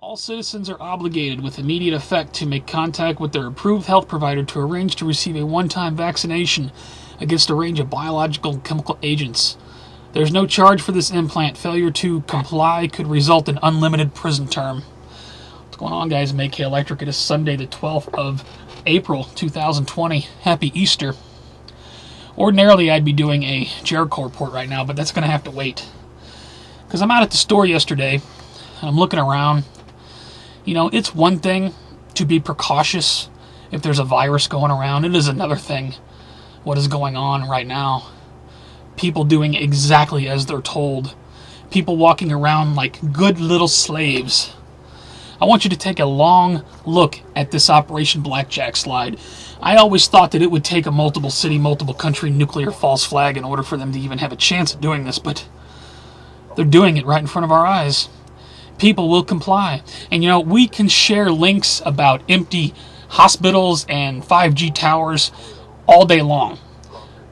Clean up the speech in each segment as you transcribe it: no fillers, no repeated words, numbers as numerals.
All citizens are obligated with immediate effect to make contact with their approved health provider to arrange to receive a one-time vaccination against a range of biological and chemical agents. There's no charge for this implant. Failure to comply could result in unlimited prison term. What's going on, guys? I'm AK Electric. It is Sunday, the 12th of April, 2020. Happy Easter. Ordinarily, I'd be doing a Jericho report right now, but that's going to have to wait. Because I'm out at the store yesterday, and I'm looking around. You know, it's one thing to be precautious if there's a virus going around. It is another thing what is going on right now. People doing exactly as they're told. People walking around like good little slaves. I want you to take a long look at this Operation Blackjack slide. I always thought that it would take a multiple city, multiple country nuclear false flag in order for them to even have a chance at doing this, but they're doing it right in front of our eyes. People will comply. And you know, we can share links about empty hospitals and 5G towers all day long.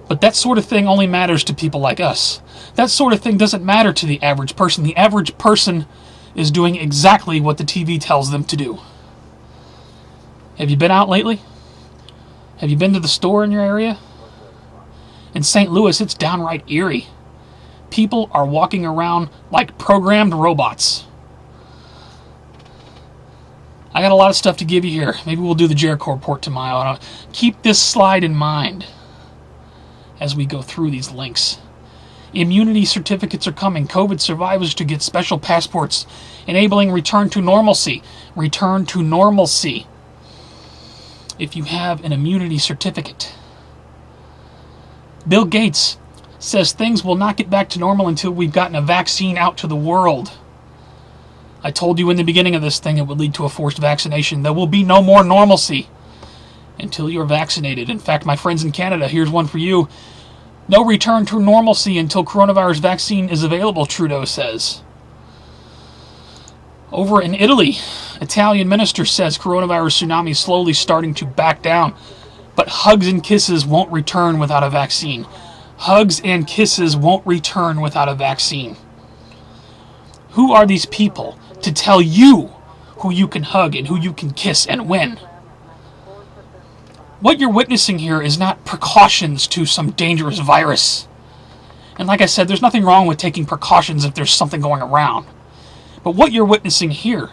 But that sort of thing only matters to people like us. That sort of thing doesn't matter to the average person. The average person is doing exactly what the TV tells them to do. Have you been out lately? Have you been to the store in your area? In St. Louis, it's downright eerie. People are walking around like programmed robots. I got a lot of stuff to give you here. Maybe we'll do the Jericho report tomorrow. Keep this slide in mind as we go through these links. Immunity certificates are coming. COVID survivors to get special passports, enabling return to normalcy. Return to normalcy. If you have an immunity certificate. Bill Gates says things will not get back to normal until we've gotten a vaccine out to the world. I told you in the beginning of this thing it would lead to a forced vaccination. There will be no more normalcy until you're vaccinated. In fact, my friends in Canada, here's one for you. No return to normalcy until coronavirus vaccine is available, Trudeau says. Over in Italy, Italian minister says coronavirus tsunami is slowly starting to back down, but hugs and kisses won't return without a vaccine. Hugs and kisses won't return without a vaccine. Who are these people to tell you who you can hug and who you can kiss and when? What you're witnessing here is not precautions to some dangerous virus. And like I said, there's nothing wrong with taking precautions if there's something going around. But what you're witnessing here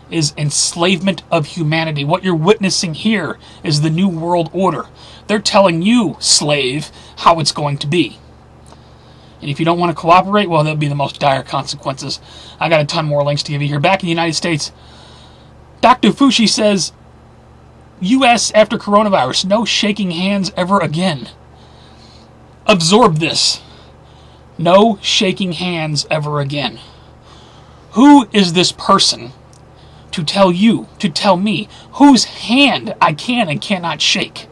is enslavement of humanity. What you're witnessing here is the New World Order. They're telling you, slave, how it's going to be. And if you don't want to cooperate, well, that'll be the most dire consequences. I got a ton more links to give you here. Back in the United States, Dr. Fauci says, U.S. after coronavirus, no shaking hands ever again. Absorb this. No shaking hands ever again. Who is this person to tell you, to tell me, whose hand I can and cannot shake?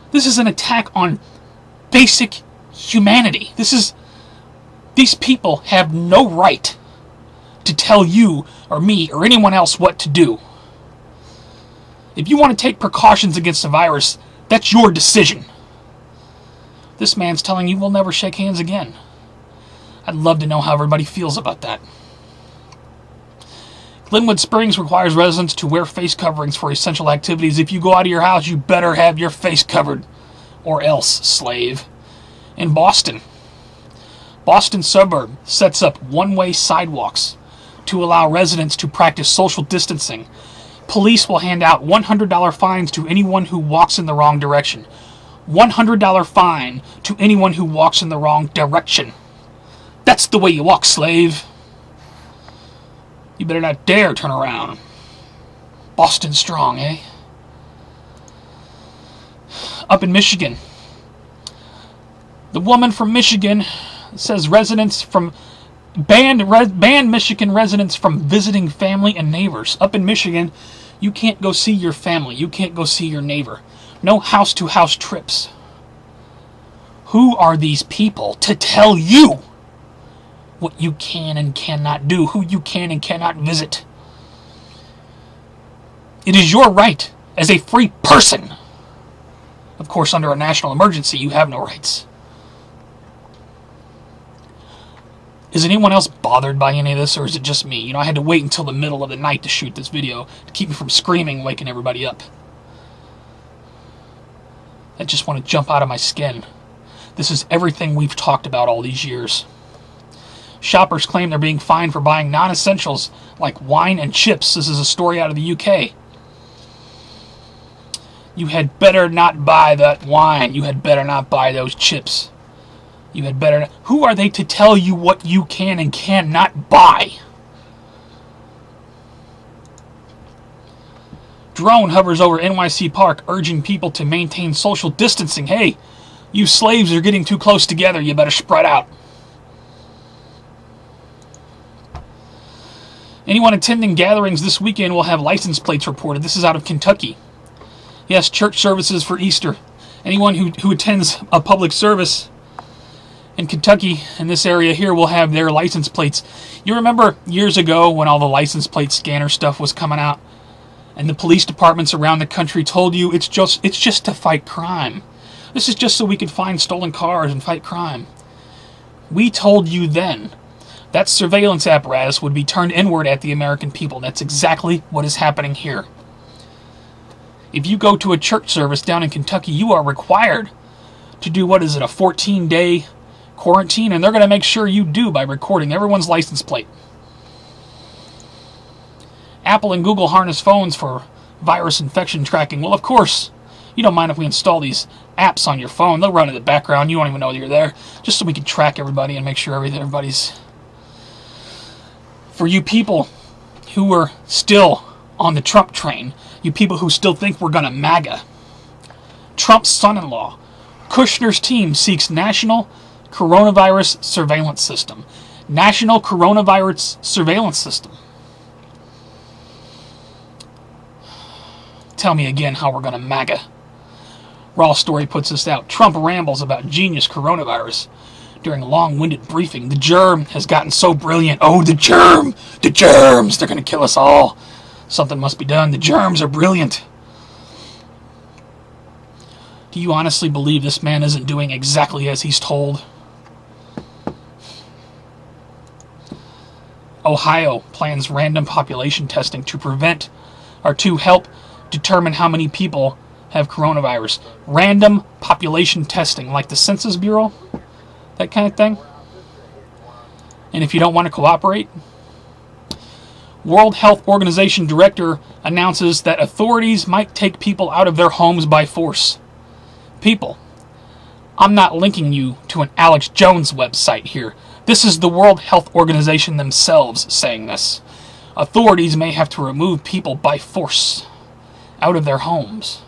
This is an attack on basic humanity. These people have no right to tell you or me or anyone else what to do. If you want to take precautions against the virus, that's your decision. This man's telling you we'll never shake hands again. I'd love to know how everybody feels about that. Glenwood Springs requires residents to wear face coverings for essential activities. If you go out of your house, you better have your face covered, or else, slave. In Boston, Suburb sets up one-way sidewalks to allow residents to practice social distancing. Police will hand out $100 fines to anyone who walks in the wrong direction. $100 fine to anyone who walks in the wrong direction. That's the way you walk, slave. You better not dare turn around. Boston strong, eh? Up in Michigan, the woman from Michigan says residents from banned Michigan residents from visiting family and neighbors. Up in Michigan, you can't go see your family. You can't go see your neighbor. No house-to-house trips. Who are these people to tell you what you can and cannot do, who you can and cannot visit? It is your right as a free person. Of course, under a national emergency, you have no rights. Is anyone else bothered by any of this, or is it just me? You know, I had to wait until the middle of the night to shoot this video to keep me from screaming, waking everybody up. I just want to jump out of my skin. This is everything we've talked about all these years. Shoppers claim they're being fined for buying non-essentials like wine and chips. This is a story out of the UK. You had better not buy that wine. You had better not buy those chips. You had better not. Who are they to tell you what you can and cannot buy? Drone hovers over NYC Park, urging people to maintain social distancing. Hey, you slaves are getting too close together. You better spread out. Anyone attending gatherings this weekend will have license plates reported. This is out of Kentucky. Yes, church services for Easter. Anyone who attends a public service in Kentucky, in this area here, will have their license plates. You remember years ago when all the license plate scanner stuff was coming out, and the police departments around the country told you it's just to fight crime. This is just so we could find stolen cars and fight crime. We told you then that surveillance apparatus would be turned inward at the American people. That's exactly what is happening here. If you go to a church service down in Kentucky, you are required to do, what is it, a 14-day quarantine, and they're going to make sure you do by recording everyone's license plate. Apple and Google harness phones for virus infection tracking. Well, of course, you don't mind if we install these apps on your phone. They'll run in the background. You won't even know you're there, just so we can track everybody and make sure everybody's... For you people who were still on the Trump train, you people who still think we're going to MAGA, Trump's son-in-law, Kushner's team seeks national coronavirus surveillance system. National coronavirus surveillance system. Tell me again how we're going to MAGA. Raw Story puts this out. Trump rambles about genius coronavirus during a long-winded briefing. The germ has gotten so brilliant. Oh, the germ! The germs! They're going to kill us all. Something must be done. The germs are brilliant. Do you honestly believe this man isn't doing exactly as he's told? Ohio plans random population testing to prevent or to help determine how many people have coronavirus. Random population testing, like the Census Bureau, that kind of thing. And if you don't want to cooperate, World Health Organization director announces that authorities might take people out of their homes by force. People, I'm not linking you to an Alex Jones website here. This is the World Health Organization themselves saying this. Authorities may have to remove people by force out of their homes.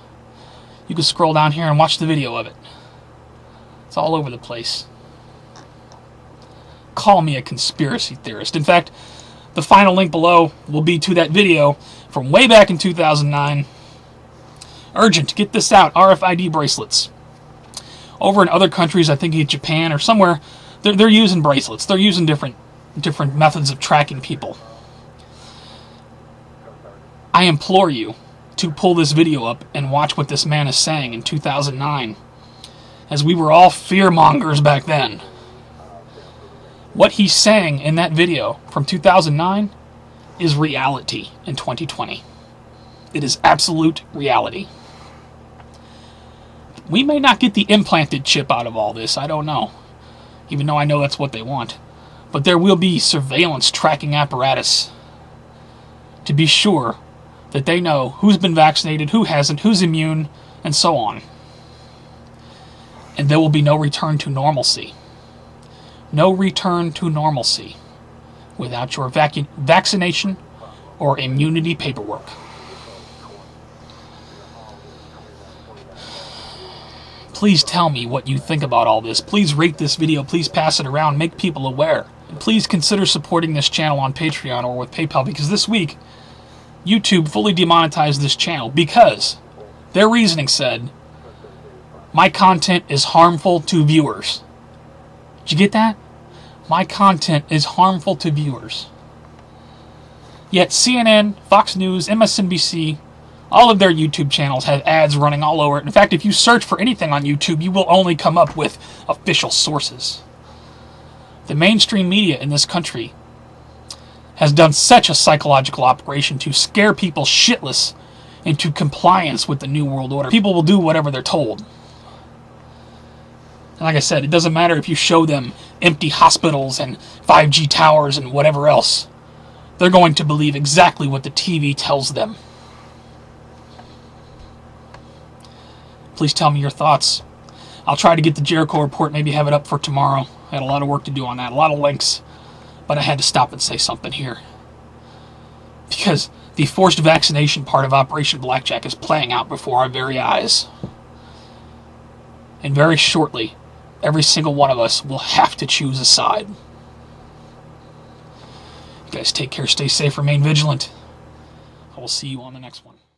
You can scroll down here and watch the video of it. It's all over the place. Call me a conspiracy theorist. In fact, the final link below will be to that video from way back in 2009. Urgent, get this out. RFID bracelets. Over in other countries, I think in Japan or somewhere, they're using bracelets. They're using different methods of tracking people. I implore you to pull this video up and watch what this man is saying in 2009, as we were all fearmongers back then. What he's saying in that video from 2009 is reality in 2020. It is absolute reality. We may not get the implanted chip out of all this, I don't know, even though I know that's what they want. But there will be surveillance tracking apparatus to be sure that they know who's been vaccinated, who hasn't, who's immune, and so on. And there will be no return to normalcy. No return to normalcy without your vaccination or immunity paperwork. Please tell me what you think about all this. Please rate this video. Please pass it around. Make people aware. And please consider supporting this channel on Patreon or with PayPal, because this week YouTube fully demonetized this channel because their reasoning said my content is harmful to viewers. Did you get that? My content is harmful to viewers. Yet CNN, Fox News, MSNBC, all of their YouTube channels have ads running all over it. In fact, if you search for anything on YouTube, you will only come up with official sources. The mainstream media in this country has done such a psychological operation to scare people shitless into compliance with the New World Order. People will do whatever they're told. And like I said, it doesn't matter if you show them empty hospitals and 5G towers and whatever else. They're going to believe exactly what the TV tells them. Please tell me your thoughts. I'll try to get the Jericho report, maybe have it up for tomorrow. I had a lot of work to do on that, a lot of links. But I had to stop and say something here. Because the forced vaccination part of Operation Blackjack is playing out before our very eyes. And very shortly, every single one of us will have to choose a side. You guys take care, stay safe, remain vigilant. I will see you on the next one.